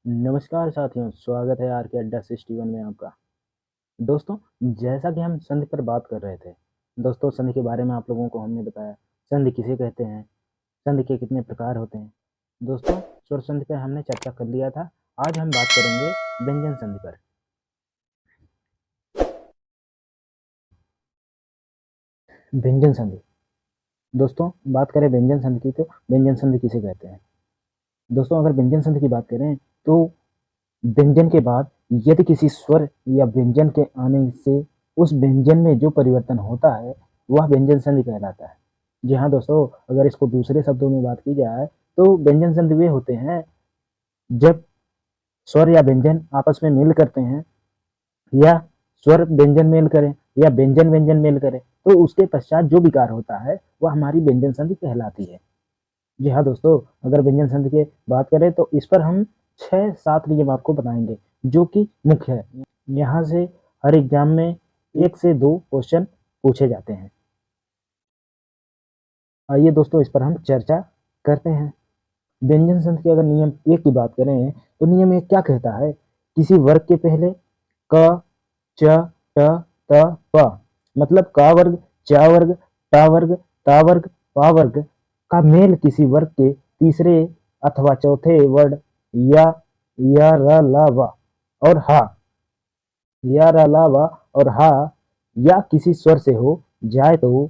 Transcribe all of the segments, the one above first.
नमस्कार साथियों, स्वागत है आर के अड्डा 61 में आपका। दोस्तों, जैसा कि हम संधि पर बात कर रहे थे, दोस्तों संधि के बारे में आप लोगों को हमने बताया, संधि किसे कहते हैं, संधि के कितने प्रकार होते हैं। दोस्तों, स्वर संधि पर हमने चर्चा कर लिया था। आज हम बात करेंगे व्यंजन संधि पर। व्यंजन संधि। दोस्तों, बात करें व्यंजन संधि की, तो व्यंजन संधि किसे कहते हैं। दोस्तों, अगर व्यंजन संधि की बात करें तो व्यंजन के बाद यदि किसी स्वर या व्यंजन के आने से उस व्यंजन में जो परिवर्तन होता है वह व्यंजन संधि कहलाता है। जी हाँ दोस्तों, अगर इसको दूसरे शब्दों में बात की जाए तो व्यंजन संधि वे होते हैं जब स्वर या व्यंजन आपस में मेल करते हैं, या स्वर व्यंजन मेल करें, या व्यंजन व्यंजन मेल करे, तो उसके पश्चात जो विकार होता है वह हमारी व्यंजन संधि कहलाती है। जी हाँ दोस्तों, अगर व्यंजन संधि की बात करें तो इस पर हम 6-7 नियम आपको बताएंगे जो कि मुख्य है। यहाँ से हर एग्जाम में 1 से 2 क्वेश्चन पूछे जाते हैं। आइए दोस्तों, इस पर हम चर्चा करते हैं। व्यंजन संधि के अगर नियम 1 की बात करें तो नियम 1 क्या कहता है, किसी वर्ग के पहले क, च, ट, त, प, मतलब का वर्ग, चा वर्ग, टा वर्ग, ता वर्ग, पा वर्ग का मेल किसी वर्ग के तीसरे अथवा चौथे वर्ड या र ला व और हा, या र ला व और हा या किसी स्वर से हो जाए तो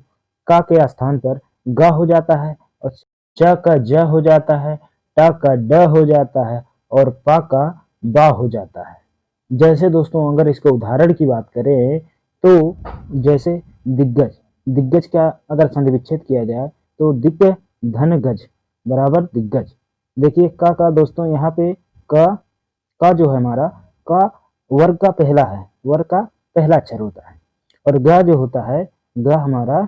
का के स्थान पर ग हो जाता है, और च का ज हो जाता है, टा का ड हो जाता है, और पा का बा हो जाता है। जैसे दोस्तों, अगर इसके उदाहरण की बात करें तो जैसे दिग्गज। दिग्गज का अगर संधि विच्छेद किया जाए तो दिक् धन गज बराबर दिग्गज। देखिए का दोस्तों यहाँ पे का जो है हमारा, का वर्ग का पहला है, वर्ग का पहला अक्षर होता है, और ग जो होता है, ग हमारा,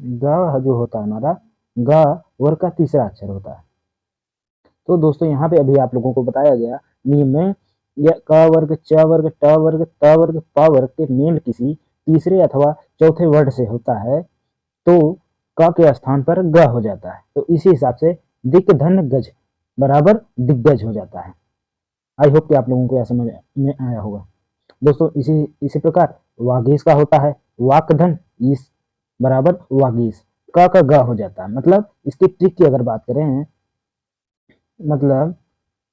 ग जो होता है हमारा, ग वर्ग का तीसरा अक्षर होता है। तो दोस्तों यहाँ पे अभी आप लोगों को बताया गया नियम में, यह क वर्ग, च वर्ग, ट वर्ग, त वर्ग, प वर्ग के मेल किसी तीसरे अथवा चौथे वर्ड से होता है तो क के स्थान पर ग हो जाता है। तो इसी हिसाब से दिक् धन गज बराबर दिग्गज हो जाता है। आई होप कि आप लोगों को यह समझ में आया होगा। दोस्तों, इसी प्रकार वागीश का होता है वाक धन ईस बराबर वागीश, क का ग हो जाता है। मतलब इसकी ट्रिक की अगर बात करें, मतलब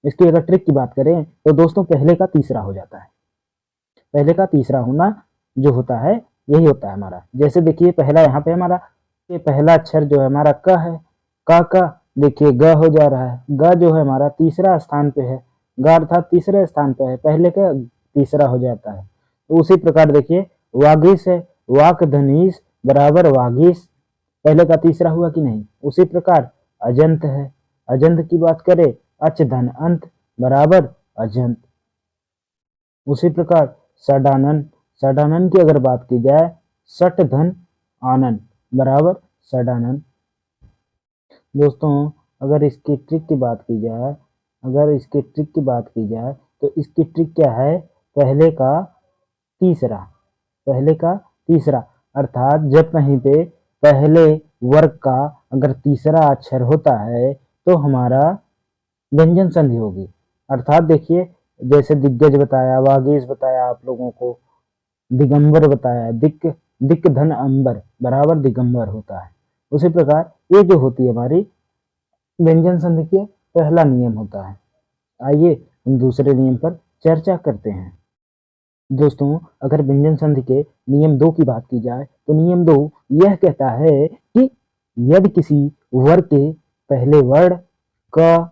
इसकी अगर ट्रिक की बात करें तो दोस्तों पहले का तीसरा हो जाता है। पहले का तीसरा होना जो होता है यही होता है हमारा। जैसे देखिए पहला यहाँ पे हमारा, ये पहला अक्षर जो है हमारा क है, का देखिए ग हो जा रहा है, ग जो है हमारा तीसरा स्थान पे है, ग अर्थात तीसरे स्थान पे है, पहले का तीसरा हो जाता है। तो उसी प्रकार देखिए वागीश है, वाक धनीश बराबर वागीश, पहले का तीसरा हुआ कि नहीं। उसी प्रकार अजंत है, अजंत की बात करें, अच धन अंत बराबर अजंत। उसी प्रकार षडानन, षडानन की अगर बात की जाए, सट धन आनन बराबर षडानन। दोस्तों, अगर इसकी ट्रिक की बात की जाए, अगर इसकी ट्रिक की बात की जाए तो इसकी ट्रिक क्या है, पहले का तीसरा, पहले का तीसरा, अर्थात जब कहीं पे पहले वर्ग का अगर तीसरा अक्षर होता है तो हमारा व्यंजन संधि होगी। अर्थात देखिए जैसे दिग्गज बताया, वागीश बताया आप लोगों को, दिगंबर बताया, दिक दिक धन अंबर बराबर दिगंबर होता है। उसी प्रकार ये जो होती है हमारी व्यंजन संधि के पहला नियम होता है। आइए हम दूसरे नियम पर चर्चा करते हैं। दोस्तों, अगर व्यंजन संधि के नियम 2 की बात की जाए तो नियम 2 यह कहता है कि यदि किसी वर्ग के पहले वर्ण क,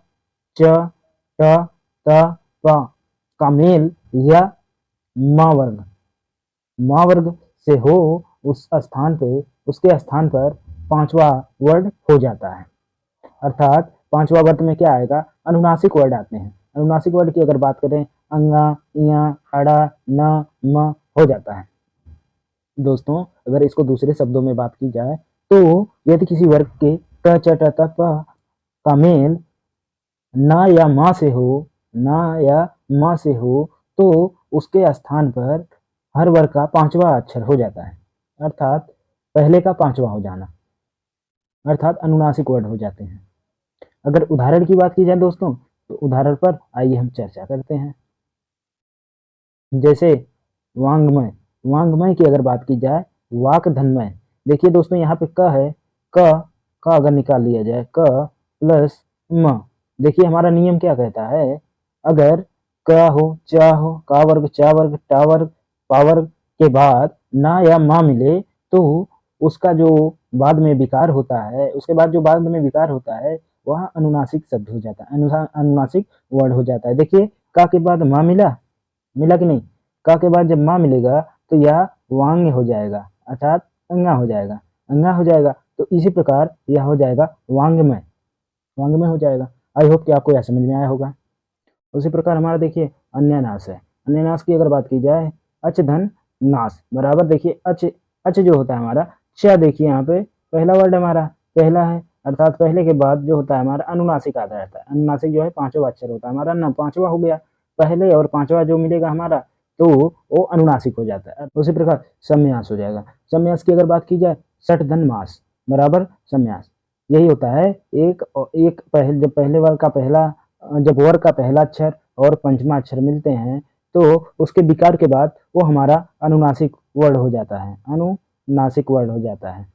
च, ट, त, प का मेल या माँ वर्ग से हो, उस स्थान पे, उसके स्थान पर पांचवा वर्ड हो जाता है। अर्थात पांचवा वर्ड में क्या आएगा, अनुनासिक वर्ड आते हैं। अनुनासिक वर्ड की अगर बात करें, अंगा, इया, अड़ा, न, म हो जाता है। दोस्तों, अगर इसको दूसरे शब्दों में बात की जाए तो यदि किसी वर्ग के क, च, ट, त, प का मेल ना या माँ से हो, ना या माँ से हो, तो उसके स्थान पर हर वर्ग का पांचवा अक्षर हो जाता है, अर्थात पहले का पांचवा हो जाना, अर्थात अनुनासिक वर्ड हो जाते हैं। अगर उदाहरण की बात की जाए दोस्तों, तो उदाहरण पर आइए हम चर्चा करते हैं। जैसे वांग्मय, वांग्मय की अगर बात की जाए, वाक धनमय। देखिए दोस्तों यहाँ पे क है, क का अगर निकाल लिया जाए क प्लस म, देखिए हमारा नियम क्या कहता है, अगर क हो, च हो, का वर्ग, चा वर्ग, टा वर्ग, पा वर्ग के बाद ना या मा मिले तो उसका जो बाद में विकार होता है, उसके बाद जो बाद में विकार होता है वह अनुनासिक शब्द हो जाता है, अनुनासिक वर्ड हो जाता है। देखिए का के बाद मा मिला, मिला कि नहीं, का के बाद जब माँ मिलेगा तो यह वांग हो जाएगा, अर्थात अंगा हो जाएगा, अंगा हो जाएगा। तो इसी प्रकार यह हो जाएगा वांग्मय, वांग्मय हो जाएगा। आई होप कि आपको यह समझ में आया होगा। उसी प्रकार हमारा देखिए अन्यनाश है, अन्यनाश की अगर बात की जाए, अच धन नाश बराबर, देखिए अच, अच जो होता है हमारा, च देखिए यहाँ पे पहला वर्ड हमारा पहला है, अर्थात पहले के बाद जो होता है हमारा अनुनासिक आता रहता है, अनुनासिक जो है पांचवा अक्षर होता है हमारा ना, पांचवा हो गया, पहले और पांचवा जो मिलेगा हमारा तो वो अनुनासिक हो जाता है। उसी प्रकार सम्यास हो जाएगा, सम्यास की अगर बात की जाए, सठ धन मास बराबर सम्यास, यही होता है एक एक पहले, जब पहले वर्ग का पहला, जब वर्ग का पहला अक्षर और पंचमा अक्षर मिलते हैं तो उसके विकार के बाद वो हमारा अनुनासिक वर्ड हो जाता है, अनुनासिक वर्ड हो जाता है।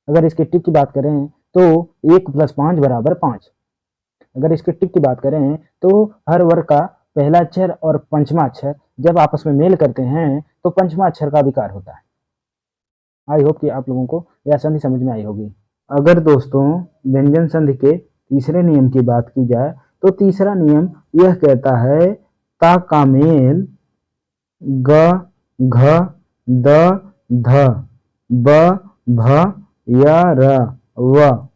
अगर इसके टिक की बात करें तो 1 + 5 = 5, अगर इसके टिक की बात करें तो हर वर्ग का पहला अक्षर और पंचमा अक्षर जब आपस में मेल करते हैं तो पंचमा अक्षर का विकार होता है। आई होप कि आप लोगों को यह संधि समझ में आई होगी। अगर दोस्तों व्यंजन संधि के तीसरे नियम की बात की जाए तो तीसरा नियम यह कहता है, ता का मेल ग, घ, द, ध, ब, भ या र, व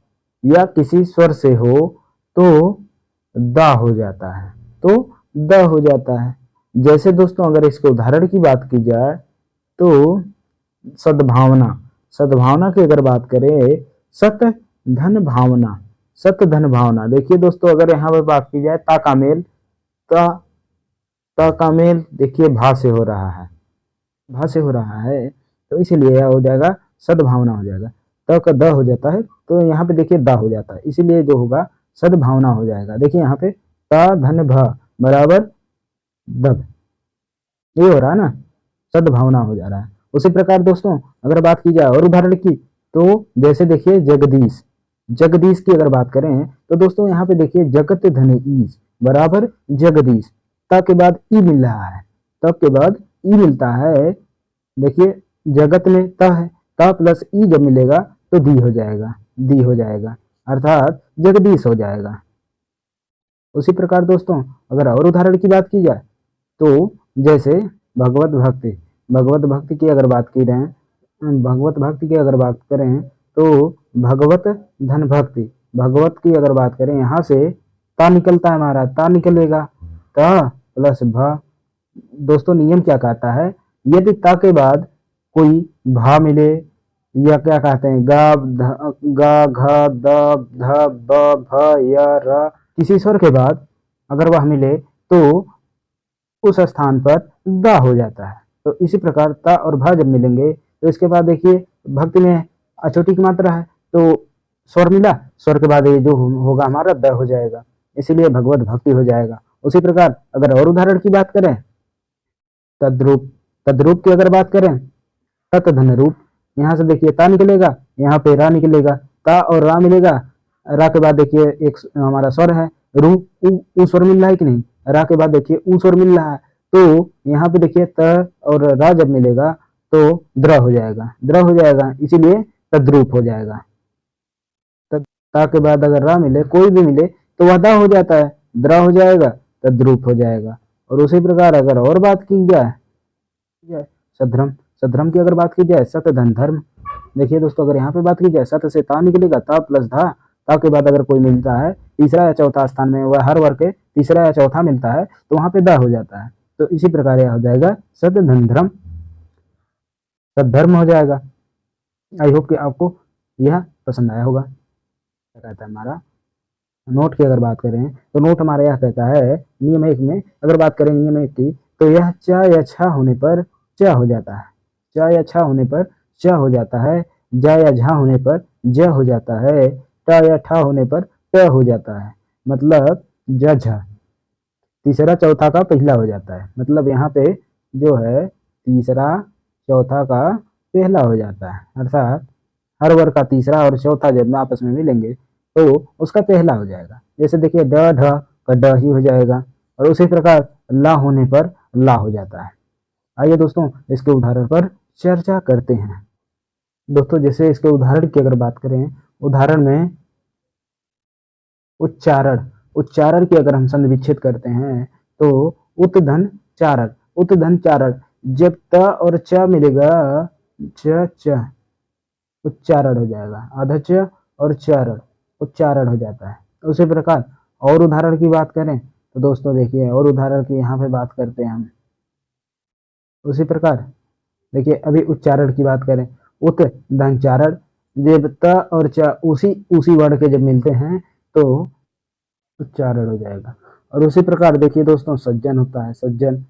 या किसी स्वर से हो तो दा हो जाता है, तो द हो जाता है। जैसे दोस्तों अगर इसके उदाहरण की बात की जाए तो सद्भावना, सद्भावना की अगर बात करें, सत धन भावना, सत धन भावना। देखिए दोस्तों अगर यहाँ पर बात की जाए, ता का मेल, ता, ता का मेल देखिए भा से हो रहा है, भा से हो रहा है, तो इसीलिए यह हो जाएगा सद्भावना हो जाएगा। त का द हो जाता है तो यहाँ पे देखिए दा हो जाता है, इसीलिए जो होगा सद्भावना हो जाएगा। देखिए यहाँ पे ता धन भ बराबर दब, ये हो रहा है ना, सद्भावना हो जा रहा है। उसी प्रकार दोस्तों अगर बात की जाए और उदाहरण की तो जैसे देखिए जगदीश, जगदीश की अगर बात करें तो दोस्तों यहाँ पे देखिए जगत धन ईश बराबर जगदीश, ता के बाद ई मिल रहा है, तब के बाद ई मिलता है, देखिए जगत में त है, ता प्लस ई जब मिलेगा तो दी हो जाएगा, दी हो जाएगा, अर्थात जगदीश हो जाएगा। उसी प्रकार दोस्तों अगर और उदाहरण की बात की जाए तो जैसे भगवत भक्ति, भगवत भक्ति की अगर बात की रहे, भगवत भक्ति की अगर बात करें तो भगवत धन भक्ति, भगवत की अगर बात करें यहाँ से ता निकलता है हमारा, ता निकलेगा, ता प्लस भ। दोस्तों नियम क्या कहता है, यदि ता के बाद कोई भा मिले या क्या कहते हैं गा, गा, घ, द, ध, ब, भ या र, किसी स्वर के बाद अगर वह मिले तो उस स्थान पर दा हो जाता है। तो इसी प्रकार ता और भा जब मिलेंगे तो इसके बाद देखिए भक्ति में अचोटी की मात्रा है तो स्वर मिला, स्वर के बाद ये जो होगा हमारा द हो जाएगा, इसीलिए भगवत भक्ति हो जाएगा। उसी प्रकार अगर और उदाहरण की बात करें, तद्रूप, तद्रूप की अगर बात करें, तत् धन रूप, यहाँ से देखिए ता निकलेगा, यहाँ पे रा निकलेगा, ता और रा मिलेगा, रा के बाद देखिए एक हमारा स्वर है रू, ऊ स्वर मिल रहा है कि नहीं, रा के बाद देखिए ऊ स्वर मिल रहा है, तो यहाँ पे देखिए त और रा जब मिलेगा तो द्र हो जाएगा, द्र हो जाएगा, इसीलिए तद्रूप हो जाएगा। ता के बाद अगर रा मिले, कोई भी मिले तो वह दा हो जाता है, द्र हो जाएगा, तद्रूप हो जाएगा। और उसी प्रकार अगर और बात की जाए सध्रम, सध्रम की अगर बात की जाए, सत धन धर्म। देखिए दोस्तों अगर यहाँ पे बात की जाए, सत से ता निकलेगा, ता प्लस धा, ता के बाद अगर कोई मिलता है तीसरा या चौथा स्थान में, वह हर वर्ग के तीसरा या चौथा मिलता है तो वहां पे दा हो जाता है, तो इसी प्रकार यह हो जाएगा सत धन धर्म, सद्धर्म हो जाएगा। आई होप कि आपको यह पसंद आया होगा। क्या कहता है हमारा नोट की अगर बात करें तो नोट हमारा यह कहता है, नियम 1 में अगर बात करें नियम 1 की तो यह च या छ होने पर च हो जाता है, च या छ होने पर च हो जाता है, ज या झा होने पर ज हो जाता है, ट या ठ होने पर ट हो जाता है। मतलब ज झ, तीसरा चौथा का पहला हो जाता है, मतलब यहाँ पे जो है तीसरा चौथा का पहला हो जाता है, अर्थात हर वर्ग का तीसरा और चौथा जब आपस में मिलेंगे तो उसका पहला हो जाएगा। जैसे देखिए ड ढ का ड ही हो जाएगा, और उसी प्रकार ला होने पर ला हो जाता है। आइए दोस्तों इसके उदाहरण पर चर्चा करते हैं। दोस्तों जैसे इसके उदाहरण की अगर बात करें, उदाहरण में उच्चारण, उच्चारण की अगर हम संधि विच्छेद करते हैं तो उत धन चारण, उत धन चारण, जब त और च मिलेगा च उच्चारण हो जाएगा, आधा च और चारण उच्चारण हो जाता है। उसी प्रकार और उदाहरण की बात करें तो दोस्तों देखिए और उदाहरण की यहाँ पे बात करते हैं हम। उसी प्रकार देखिए अभी उच्चारण की बात करें, उत धन चारण, जब त और च उसी उसी वर्ण के जब मिलते हैं तो उच्चारण हो जाएगा। और उसी प्रकार देखिए दोस्तों सज्जन होता है, सज्जन,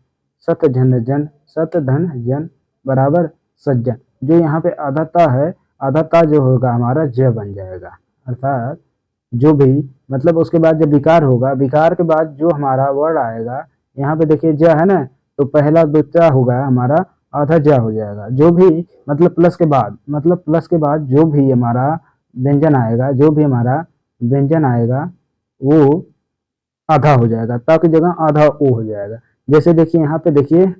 सत धन जन, सत धन जन बराबर सज्जन, जो यहाँ पे आधा ता है, आधा ता जो होगा हमारा ज बन जाएगा, अर्थात जो भी मतलब उसके बाद जब विकार होगा, विकार के बाद जो हमारा वर्ण आएगा, यहाँ पे देखिए ज है ना, तो पहला जो च होगा हमारा आधा ज हो जाएगा, जो भी मतलब प्लस के बाद, मतलब प्लस के बाद जो भी हमारा व्यंजन आएगा, जो भी हमारा व्यंजन आएगा वो आधा हो जाएगा, ता की जगह आधा ओ हो जाएगा। जैसे देखिए यहाँ पे देखिए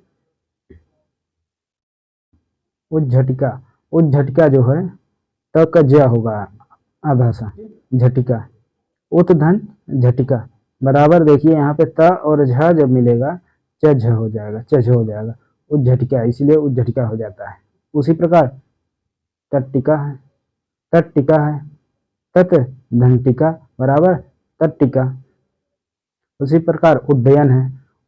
उस झटिका, उस झटका जो है त का ज होगा आधा सा, झटिका, उत धन झटिका बराबर देखिए यहाँ पे त और झ जब मिलेगा च झ हो जाएगा, च झ हो जाएगा, उस झटिका, इसलिए उस झटिका हो जाता है। उसी प्रकार तट्टिका है, तट्टिका है, तत धन टिका बराबर तट्टिका। उसी प्रकार उड्डयन है,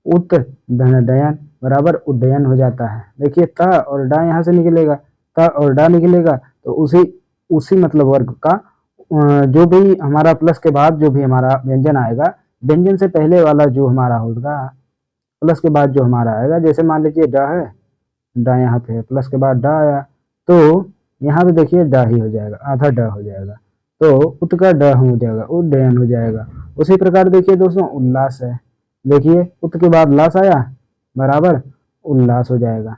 उत धन डयन बराबर उड्डयन हो जाता है। देखिए त और डा यहाँ से निकलेगा, त और डा निकलेगा तो उसी उसी मतलब वर्ग का जो भी हमारा प्लस के बाद जो भी हमारा व्यंजन आएगा, व्यंजन से पहले वाला जो हमारा होगा प्लस के बाद जो हमारा आएगा, जैसे मान लीजिए डा है, डा यहाँ पे है, प्लस के बाद डा आया तो यहाँ पे देखिए डा ही हो जाएगा, आधा डा हो जाएगा, तो उत का ड हो जाएगा, उड्डयन हो जाएगा। उसी प्रकार देखिए दोस्तों उल्लास है, देखिए उत के बाद लास आया बराबर उल्लास हो जाएगा।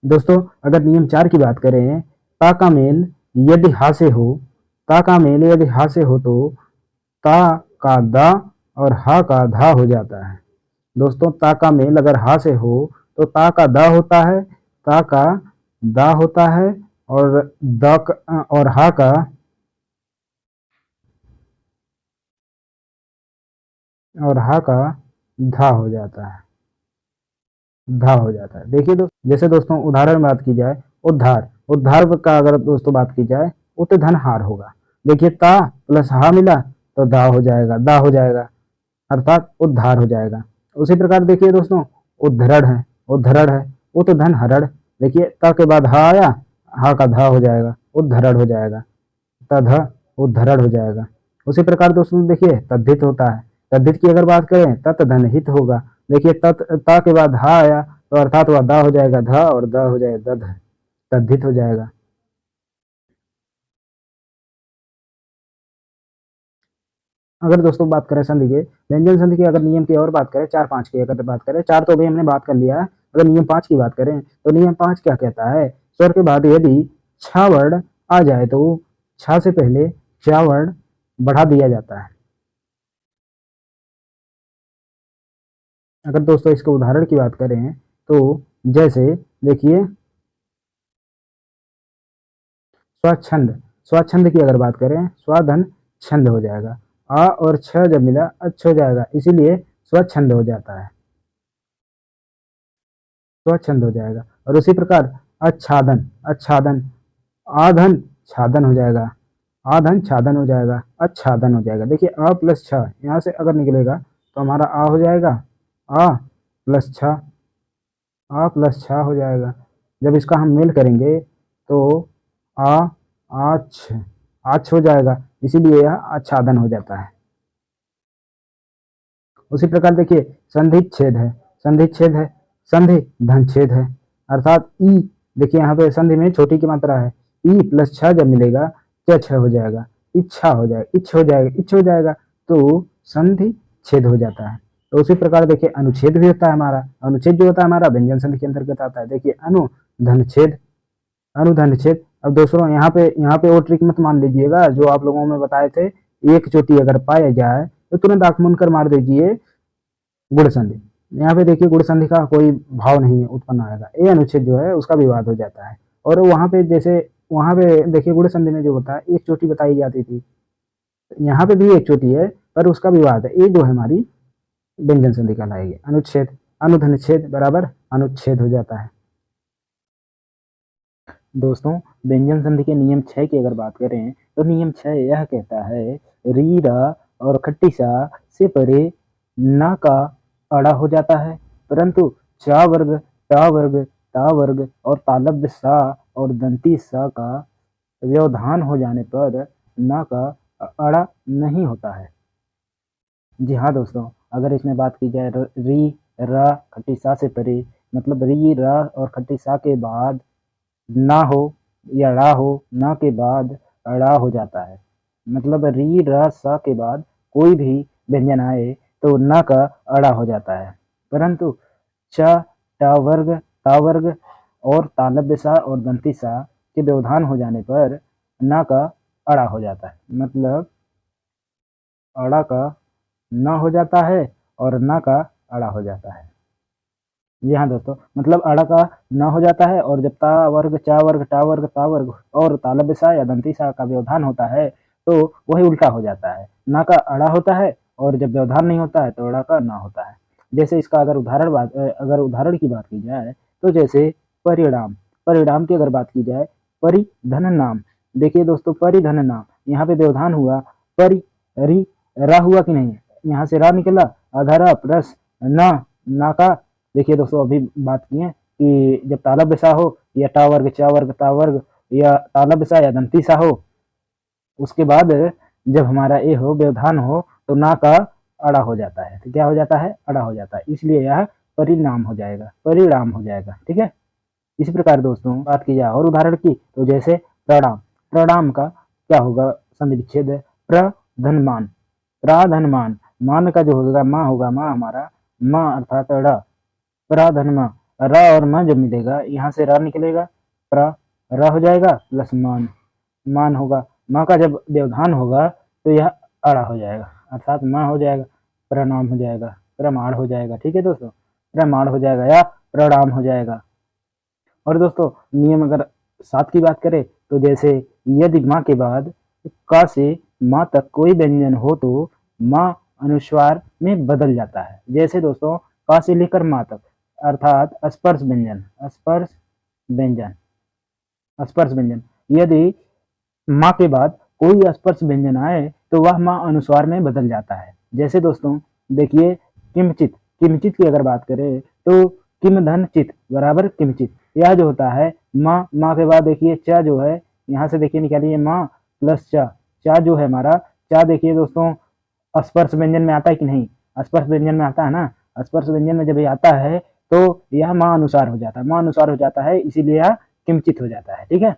दोस्तों अगर नियम 4 की बात करें, ता का मेल यदि हा से हो, ता का मेल यदि हा से हो तो ता का दा और हा का धा हो जाता है। दोस्तों ता का मेल अगर हा से हो तो ता का दा होता है, ता का दा होता है, और और हा का धा हो जाता है, धा हो जाता है। देखिए दोस्तों जैसे दोस्तों उदाहरण में बात की जाए, उद्धार, उद्धार का अगर दोस्तों बात की जाए उत धन हार होगा, देखिए ता प्लस हा मिला तो दा हो जाएगा, दा हो जाएगा, अर्थात उद्धार हो जाएगा। उसी प्रकार देखिए दोस्तों उद्धरण है, उद्धरण है, उत धन हरण, देखिए ता के बाद हा आया, हा का धा हो जाएगा, उद्धरण हो जाएगा, तध उद्धरण हो जाएगा। उसी प्रकार दोस्तों देखिए तद्धित होता है, तद्धित की अगर बात करें तत् धन हित होगा, देखिए तत् ता के बाद हा आया तो अर्थात वह दा हो जाएगा, धा और द हो जाएगा दध, तद्धित हो जाएगा। अगर दोस्तों बात करें संधि के, व्यंजन संधि की अगर नियम की और बात करें, 4-5 की अगर बात करें, 4 तो अभी हमने बात कर लिया है, अगर नियम 5 की बात करें तो नियम 5 क्या कहता है, स्वर के बाद यदि छा वर्ण आ जाए तो छा से पहले चा वर्ण बढ़ा दिया जाता है। अगर दोस्तों इसके उदाहरण की बात करें तो जैसे देखिए स्वच्छंद, स्वच्छंद की अगर बात करें स्वाधन छंद हो जाएगा, आ और छ जब मिला अच्छ हो जाएगा, इसीलिए स्वच्छंद हो जाता है, स्वच्छंद हो जाएगा। और उसी प्रकार आच्छादन, आच्छादन, आधन छादन हो जाएगा, आधन छादन हो जाएगा, आच्छादन हो जाएगा। देखिए अ प्लस छ यहाँ से अगर निकलेगा तो हमारा आ हो जाएगा, आ प्लस छ, आ प्लस छ हो जाएगा। जब इसका हम मेल करेंगे तो आ आछ, आछ हो जाएगा, इसीलिए यह आच्छादन हो जाता है। उसी प्रकार देखिए संधि छेद है, संधि छेद है, संधि धन छेद है, अर्थात ई देखिए यहाँ पे संधि में छोटी की मात्रा है, ई प्लस छ जब मिलेगा क्या छ हो जाएगा, इच्छा हो जाएगा, इच्छ हो जाएगा, इच्छ हो जाएगा, तो संधि छेद हो जाता है। तो उसी प्रकार देखिए अनुच्छेद भी होता है हमारा, अनुच्छेद जो होता है हमारा व्यंजन संधि के अंतर्गत आता है। देखिए अनु धन छेद, अनुधन छेद। अब दोस्तों यहाँ पे और ट्रिक मत मान लीजिएगा, जो आप लोगों में बताए थे, एक चोटी अगर पाया जाए तो तुरंत आंख मूंद कर मार दीजिए गुण संधि। यहाँ पे देखिए गुण संधि का कोई भाव नहीं उत्पन्न आएगा, ये अनुच्छेद जो है उसका विवाद हो जाता है। और वहां पे जैसे वहां पे देखिए गुण संधि में जो होता है एक चोटी बताई जाती थी, यहाँ पे भी एक चोटी है पर उसका विवाद है, ये जो है हमारी व्यंजन संधि कहलाएगी। अनुच्छेद, अनुधन छेद बराबर अनुच्छेद हो जाता है। दोस्तों व्यंजन संधि के नियम 6 की अगर बात करें तो नियम 6 यह कहता है री रा और खट्टी सा से परे ना का अड़ा हो जाता है, परंतु चा वर्ग टा वर्ग ता वर्ग और तालव्य सा और दंती सा का व्यवधान हो जाने पर ना का अड़ा नहीं होता है। जी हाँ दोस्तों, अगर इसमें बात की जाए री रा खट्टी सा से परे, मतलब री रा और खट्टी सा के बाद ना हो या ड़ा हो, ना के बाद अड़ा हो जाता है। मतलब री र स के बाद कोई भी व्यंजन आए तो न का अड़ा हो जाता है, परंतु च ट वर्ग ता वर्ग और तालव्य सा और दंती सा के व्यवधान हो जाने पर न का अड़ा हो जाता है। मतलब अड़ा का न हो जाता है और न का अड़ा हो जाता है। जी हाँ दोस्तों, मतलब अड़ा का न हो जाता है और जब ता वर्ग चा वर्ग टा वर्ग ता वर्ग और तालव्य सा या दंती सा का व्यवधान होता है तो वही उल्टा हो जाता है, ना का अड़ा होता है और जब व्यवधान नहीं होता है तो अड़ा का ना होता है। जैसे इसका अगर उदाहरण की बात की जाए तो जैसे परिणाम, परिणाम की अगर बात की जाए, परिधन नाम। देखिए दोस्तों परिधन नाम, यहाँ पे व्यवधान हुआ, परि री रा हुआ कि नहीं, यहाँ से रा निकला, अधरा प्लस ना का। देखिए दोस्तों अभी बात किए कि जब तालव्य सा हो या टा वर्ग चा वर्ग ता वर्ग या तालव्य सा या दंती सा हो, उसके बाद जब हमारा ए हो व्यवधान हो तो ना का अड़ा हो जाता है। तो क्या हो जाता है, अड़ा हो जाता है, इसलिए यह परिणाम हो जाएगा, परिणाम हो जाएगा। ठीक है, इसी प्रकार दोस्तों बात की जाए और उदाहरण की तो जैसे प्रणाम, प्रणाम का क्या होगा, संधि विच्छेद है, प्रधनमान, प्राधनमान, मान का जो होगा माँ होगा, माँ हमारा माँ अर्थात अड़ा, प्राधनमा, र और म जब मिलेगा यहाँ से र निकलेगा, प्र र हो जाएगा प्लस मान, मान होगा, माँ का जब व्यवधान होगा तो यह अड़ा हो जाएगा अर्थात माँ हो जाएगा, प्रणाम हो जाएगा, प्रमाण हो जाएगा। ठीक है दोस्तों, प्रमाण हो जाएगा या प्रणाम हो जाएगा। और दोस्तों नियम अगर 7 की बात करें तो जैसे यदि माँ के बाद क से माँ तक कोई व्यंजन हो तो माँ अनुस्वार में बदल जाता है। जैसे दोस्तों क से लेकर माँ तक अर्थात स्पर्श व्यंजन, स्पर्श व्यंजन, स्पर्श व्यंजन, यदि माँ के बाद कोई स्पर्श व्यंजन आए तो वह माँ अनुस्वार में बदल जाता है। जैसे दोस्तों देखिए किमचित, किमचित की अगर बात करें तो किम धन चित बराबर किमचित, यह जो होता है माँ, माँ के बाद देखिए चा जो है यहाँ से देखिए निकालिए माँ प्लस चा, चा जो है हमारा, चा देखिए दोस्तों स्पर्श व्यंजन में आता है कि नहीं, स्पर्श व्यंजन में आता है ना, स्पर्श व्यंजन में जब ये आता है तो यह माँ अनुसार हो जाता है, माँ अनुसार हो जाता है, इसीलिए यह किमचित हो जाता है। ठीक है,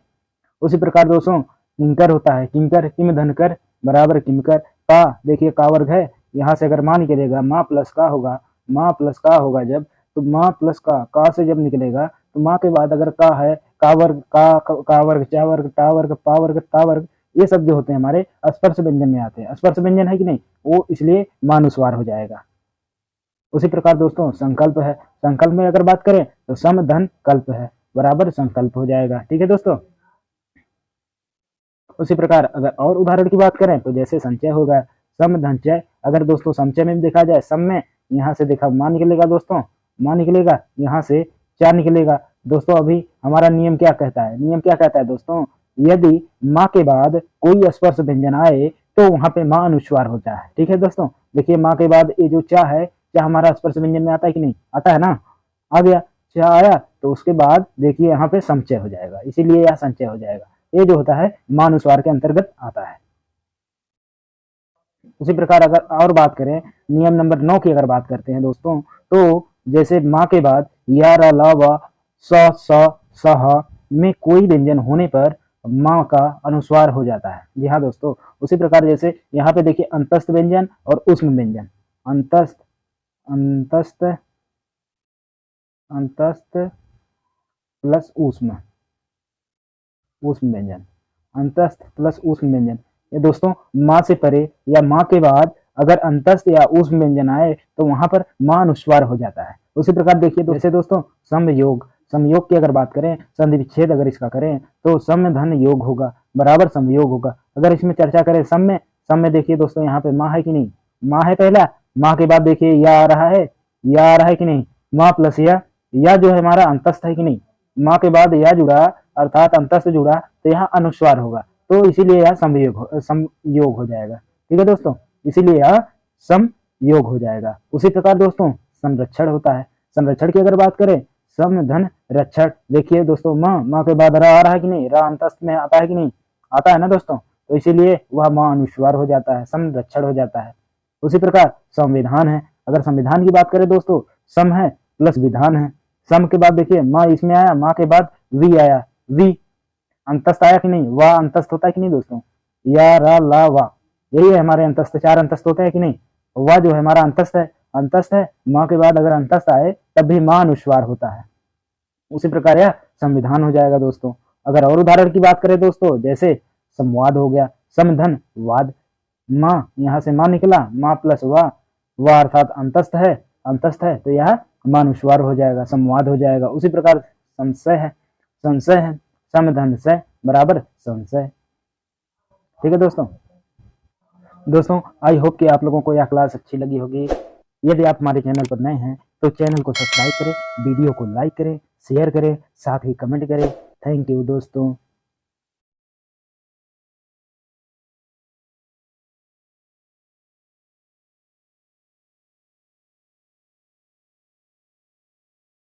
उसी प्रकार दोस्तों किंकर होता है, किंकर किम धनकर बराबर किमकर, का देखिए का वर्ग है, यहाँ से अगर माँ निकलेगा माँ प्लस का होगा, माँ प्लस का होगा जब, तो माँ प्लस का से जब निकलेगा तो माँ के बाद अगर का है, का वर्ग का वर्ग चा वर्ग टा वर्ग पा वर्ग ता वर्ग, ये सब जो होते हैं हमारे स्पर्श व्यंजन में आते हैं, स्पर्श व्यंजन है कि नहीं, वो इसलिए मानुस्वार हो जाएगा। उसी प्रकार दोस्तों संकल्प है, संकल्प में अगर बात करें तो सम धन कल्प है बराबर संकल्प हो जाएगा। ठीक है दोस्तों, उसी प्रकार अगर और उदाहरण की बात करें तो जैसे संचय होगा, सम धनचय, अगर दोस्तों संचय में भी देखा जाए, सम में यहाँ से देखा माँ निकलेगा दोस्तों, माँ निकलेगा, यहाँ से चार निकलेगा। दोस्तों अभी हमारा नियम क्या कहता है, नियम क्या कहता है दोस्तों, यदि माँ के बाद कोई स्पर्श व्यंजन आए तो वहां पे माँ अनुस्वार होता है। ठीक है दोस्तों, देखिए माँ के बाद ये जो चा है, चा हमारा स्पर्श व्यंजन में आता है कि नहीं, आता है ना, आ गया, चा आया तो उसके बाद देखिए यहाँ पे संचय हो जाएगा, इसीलिए यह संचय हो जाएगा, ये जो होता है मानुस्वार के अंतर्गत आता है। उसी प्रकार अगर और बात करें नियम नंबर 9 की अगर बात करते हैं दोस्तों, तो जैसे माँ के बाद या रा ला वा स स सह में कोई व्यंजन होने पर माँ का अनुस्वार हो जाता है। जी हाँ दोस्तों, उसी प्रकार जैसे यहाँ पे देखिए अंतस्थ व्यंजन और ऊष्म व्यंजन, अंतस्थ अंतस्थ अंतस्थ प्लस ऊष्म, ऊष्म व्यंजन, अंतस्थ प्लस ऊष्म व्यंजन। ये दोस्तों माँ से परे या माँ के बाद अगर अंतस्थ या ऊष्म व्यंजन आए तो वहां पर माँ अनुस्वार हो जाता है। उसी प्रकार देखिए जैसे दोस्तों समयोग, समयोग की अगर बात करें, संधि विच्छेद अगर इसका करें तो सम धन योग होगा बराबर समयोग होगा। अगर इसमें चर्चा करें सम में देखिए दोस्तों यहाँ पे माँ है कि नहीं, माँ है पहला, माँ के बाद देखिए या आ रहा है, या आ रहा है कि नहीं, माँ प्लस या जो है हमारा अंतस्थ है कि नहीं, माँ के बाद या जुड़ा अर्थात अंतस्थ जुड़ा तो यहाँ अनुस्वार होगा, तो इसीलिए यह समयोग हो जाएगा। ठीक है दोस्तों, इसीलिए यह समयोग हो जाएगा। उसी प्रकार दोस्तों संरक्षण होता है, संरक्षण की अगर बात करें सम धन रक्षण, देखिए दोस्तों माँ के बाद रा आ रहा है कि नहीं, रा अंतस्थ में आता है कि नहीं, आता है ना दोस्तों, तो इसीलिए वह माँ अनुस्वार हो जाता है, संरक्षण हो जाता है। उसी प्रकार संविधान है, अगर संविधान की बात करें दोस्तों सम है प्लस विधान है, सम के बाद देखिए माँ इसमें आया, माँ के बाद वी आया, वी अंतस्थ आया कि नहीं, वाह अंतस्थ होता है कि नहीं दोस्तों, या रा ला वा, यही है हमारे अंतस्थ, चार अंतस्थ होते हैं कि नहीं, वाह जो है हमारा अंतस्थ है, अंतस्थ है, माँ के बाद अगर अंतस्थ आए तब भी माँ अनुस्वार होता है। उसी प्रकार यह संविधान हो जाएगा दोस्तों। अगर और उदाहरण की बात करें दोस्तों जैसे संवाद हो गया, समधन वाद, माँ यहाँ से माँ निकला, माँ प्लस वाह अर्थात अंतस्थ है तो यह मानुस्वार हो जाएगा, संवाद हो जाएगा। उसी प्रकार संशय है समधन से बराबर संशय। ठीक है दोस्तों आई होप कि आप लोगों को यह क्लास अच्छी लगी होगी। यदि आप हमारे चैनल पर नए हैं तो चैनल को सब्सक्राइब करें, वीडियो को लाइक करें, शेयर करें, साथ ही कमेंट करें। थैंक यू दोस्तों।